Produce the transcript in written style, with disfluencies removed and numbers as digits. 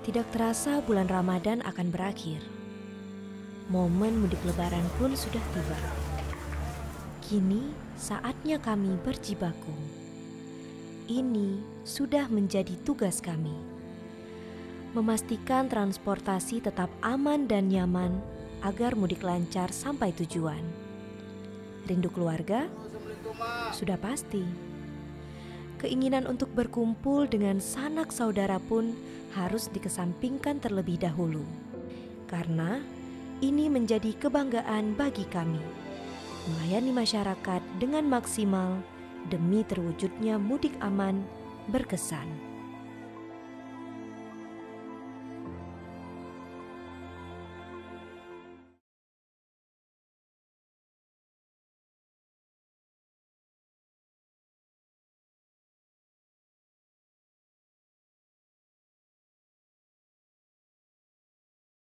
Tidak terasa bulan Ramadan akan berakhir. Momen mudik lebaran pun sudah tiba. Kini saatnya kami berjibaku. Ini sudah menjadi tugas kami. Memastikan transportasi tetap aman dan nyaman agar mudik lancar sampai tujuan. Rindu keluarga? Sudah pasti. Keinginan untuk berkumpul dengan sanak saudara pun harus dikesampingkan terlebih dahulu. Karena ini menjadi kebanggaan bagi kami. Melayani masyarakat dengan maksimal demi terwujudnya mudik aman berkesan.